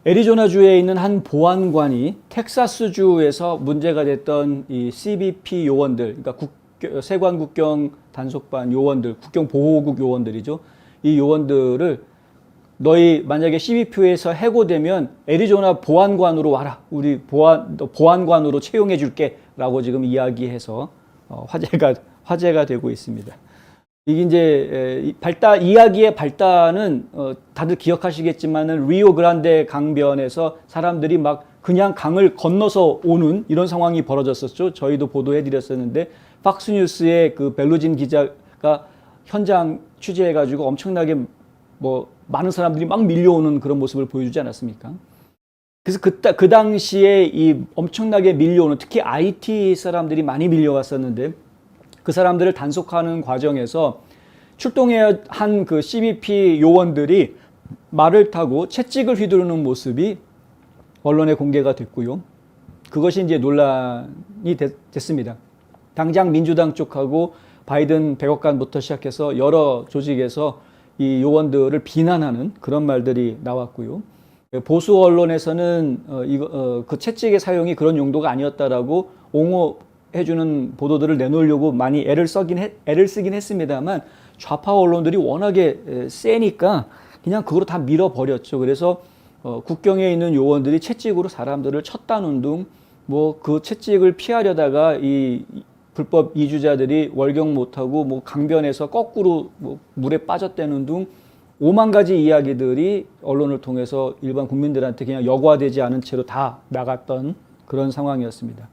애리조나주에 있는 한 보안관이 텍사스주에서 문제가 됐던 이 CBP 요원들, 그러니까 세관 국경 단속반 요원들, 국경 보호국 요원들이죠. 이 요원들을 너희 만약에 CBP에서 해고되면 애리조나 보안관으로 와라. 우리 보안관으로 채용해 줄게라고 지금 이야기해서 화제가 되고 있습니다. 이게 이제 이야기의 발단은 다들 기억하시겠지만은 리오그란데 강변에서 사람들이 막 그냥 강을 건너서 오는 이런 상황이 벌어졌었죠. 저희도 보도해 드렸었는데 팍스뉴스의 그 벨루진 기자가 현장 취재해 가지고 엄청나게 많은 사람들이 막 밀려오는 그런 모습을 보여주지 않았습니까? 그래서 그 당시에 이 엄청나게 밀려오는, 특히 IT 사람들이 많이 밀려왔었는데 그 사람들을 단속하는 과정에서 출동해야 한 그 CBP 요원들이 말을 타고 채찍을 휘두르는 모습이 언론에 공개가 됐고요. 그것이 이제 논란이 됐습니다. 당장 민주당 쪽하고 바이든 백악관부터 시작해서 여러 조직에서 이 요원들을 비난하는 그런 말들이 나왔고요. 보수 언론에서는 그 채찍의 사용이 그런 용도가 아니었다라고 옹호해주는 보도들을 내놓으려고 많이 애를 쓰긴 했습니다만 좌파 언론들이 워낙에 세니까 그냥 그거로 다 밀어버렸죠. 그래서 국경에 있는 요원들이 채찍으로 사람들을 쳤다는 등 그 채찍을 피하려다가 이 불법 이주자들이 월경 못하고 강변에서 거꾸로 물에 빠졌다는 등 5만 가지 이야기들이 언론을 통해서 일반 국민들한테 그냥 여과되지 않은 채로 다 나갔던 그런 상황이었습니다.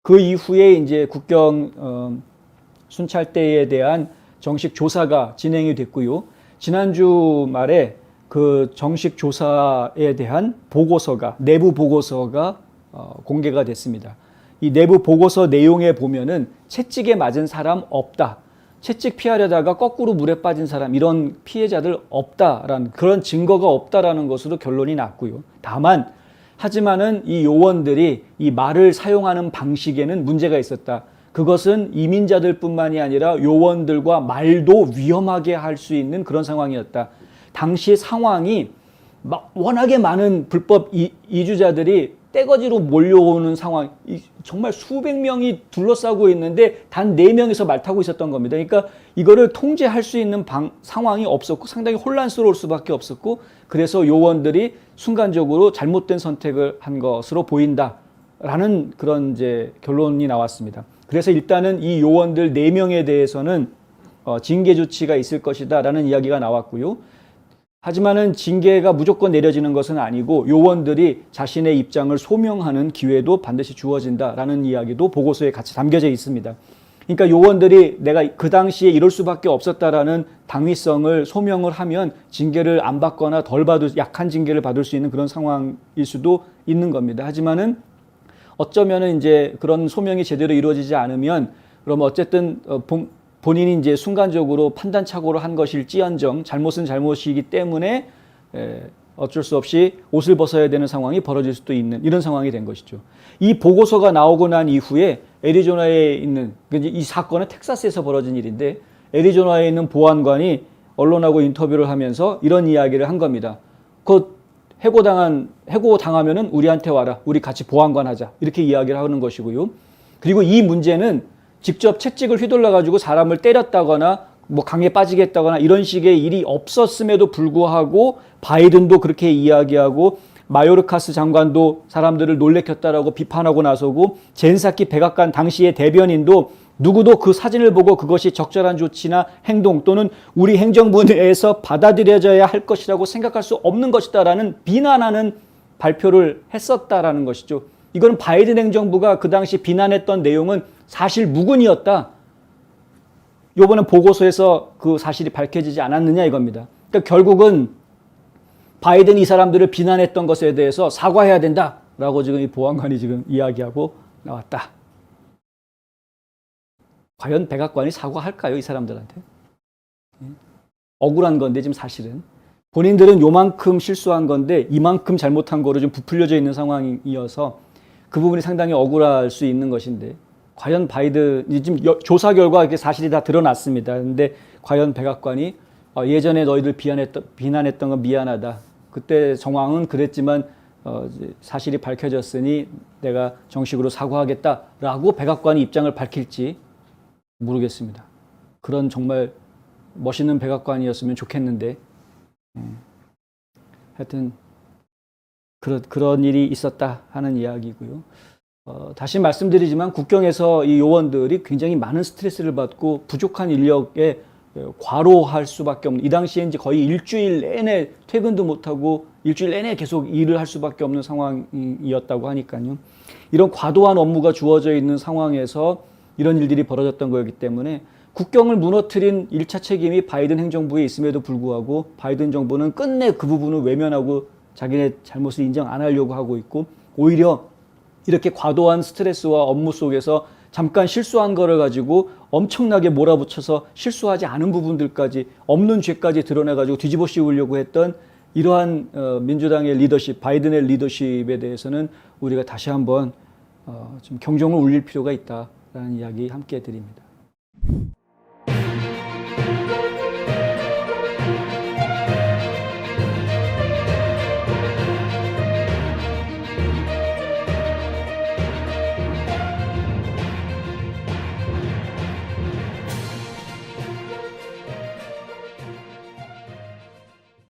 그 이후에 이제 국경 순찰대에 대한 정식 조사가 진행이 됐고요. 지난주 말에 그 정식 조사에 대한 내부 보고서가 공개가 됐습니다. 이 내부 보고서 내용에 보면은 채찍에 맞은 사람 없다. 채찍 피하려다가 거꾸로 물에 빠진 사람, 이런 피해자들 없다라는, 그런 증거가 없다라는 것으로 결론이 났고요. 하지만은 이 요원들이 이 말을 사용하는 방식에는 문제가 있었다. 그것은 이민자들 뿐만이 아니라 요원들과 말도 위험하게 할 수 있는 그런 상황이었다. 당시 상황이 워낙에 많은 불법 이주자들이 떼거지로 몰려오는 상황, 정말 수백 명이 둘러싸고 있는데 단 4명이서 말 타고 있었던 겁니다. 그러니까 이거를 통제할 수 있는 상황이 없었고 상당히 혼란스러울 수밖에 없었고, 그래서 요원들이 순간적으로 잘못된 선택을 한 것으로 보인다라는 그런 이제 결론이 나왔습니다. 그래서 일단은 이 요원들 4명에 대해서는 징계 조치가 있을 것이다라는 이야기가 나왔고요. 하지만은 징계가 무조건 내려지는 것은 아니고 요원들이 자신의 입장을 소명하는 기회도 반드시 주어진다라는 이야기도 보고서에 같이 담겨져 있습니다. 그러니까 요원들이 내가 그 당시에 이럴 수밖에 없었다라는 당위성을 소명을 하면 징계를 안 받거나 약한 징계를 받을 수 있는 그런 상황일 수도 있는 겁니다. 하지만은 어쩌면은 이제 그런 소명이 제대로 이루어지지 않으면 그럼 어쨌든 본인이 이제 순간적으로 판단착오를 한 것일지언정 잘못은 잘못이기 때문에 어쩔 수 없이 옷을 벗어야 되는 상황이 벌어질 수도 있는 이런 상황이 된 것이죠. 이 보고서가 나오고 난 이후에 애리조나에 있는, 이 사건은 텍사스에서 벌어진 일인데 애리조나에 있는 보안관이 언론하고 인터뷰를 하면서 이런 이야기를 한 겁니다. 해고 당하면은 우리한테 와라. 우리 같이 보안관 하자. 이렇게 이야기를 하는 것이고요. 그리고 이 문제는 직접 채찍을 휘둘러 가지고 사람을 때렸다거나 강에 빠지겠다거나 이런 식의 일이 없었음에도 불구하고 바이든도 그렇게 이야기하고 마요르카스 장관도 사람들을 놀래켰다라고 비판하고 나서고 젠사키 백악관 당시의 대변인도 누구도 그 사진을 보고 그것이 적절한 조치나 행동 또는 우리 행정부 내에서 받아들여져야 할 것이라고 생각할 수 없는 것이다라는 비난하는 발표를 했었다라는 것이죠. 이건 바이든 행정부가 그 당시 비난했던 내용은 사실 무근이었다. 이번에 보고서에서 그 사실이 밝혀지지 않았느냐 이겁니다. 그러니까 결국은 바이든이 이 사람들을 비난했던 것에 대해서 사과해야 된다라고 지금 이 보안관이 지금 이야기하고 나왔다. 과연 백악관이 사과할까요, 이 사람들한테? 억울한 건데 지금 사실은 본인들은 요만큼 실수한 건데 이만큼 잘못한 거로 좀 부풀려져 있는 상황이어서 그 부분이 상당히 억울할 수 있는 것인데, 과연 바이든이 지금 조사 결과 이렇게 사실이 다 드러났습니다. 그런데 과연 백악관이 예전에 너희들 비난했던 건 미안하다. 그때 정황은 그랬지만 이제 사실이 밝혀졌으니 내가 정식으로 사과하겠다라고 백악관이 입장을 밝힐지 모르겠습니다. 그런 정말 멋있는 백악관이었으면 좋겠는데 하여튼 그런 일이 있었다 하는 이야기고요. 다시 말씀드리지만 국경에서 이 요원들이 굉장히 많은 스트레스를 받고 부족한 인력에 과로할 수밖에 없는, 이 당시에 이제 거의 일주일 내내 퇴근도 못하고 일주일 내내 계속 일을 할 수밖에 없는 상황이었다고 하니까요. 이런 과도한 업무가 주어져 있는 상황에서 이런 일들이 벌어졌던 거였기 때문에 국경을 무너뜨린 1차 책임이 바이든 행정부에 있음에도 불구하고 바이든 정부는 끝내 그 부분을 외면하고 자기네 잘못을 인정 안 하려고 하고 있고, 오히려 이렇게 과도한 스트레스와 업무 속에서 잠깐 실수한 거를 가지고 엄청나게 몰아붙여서 실수하지 않은 부분들까지, 없는 죄까지 드러내가지고 뒤집어 씌우려고 했던 이러한 민주당의 리더십, 바이든의 리더십에 대해서는 우리가 다시 한번 좀 경종을 울릴 필요가 있다라는 이야기 함께 드립니다.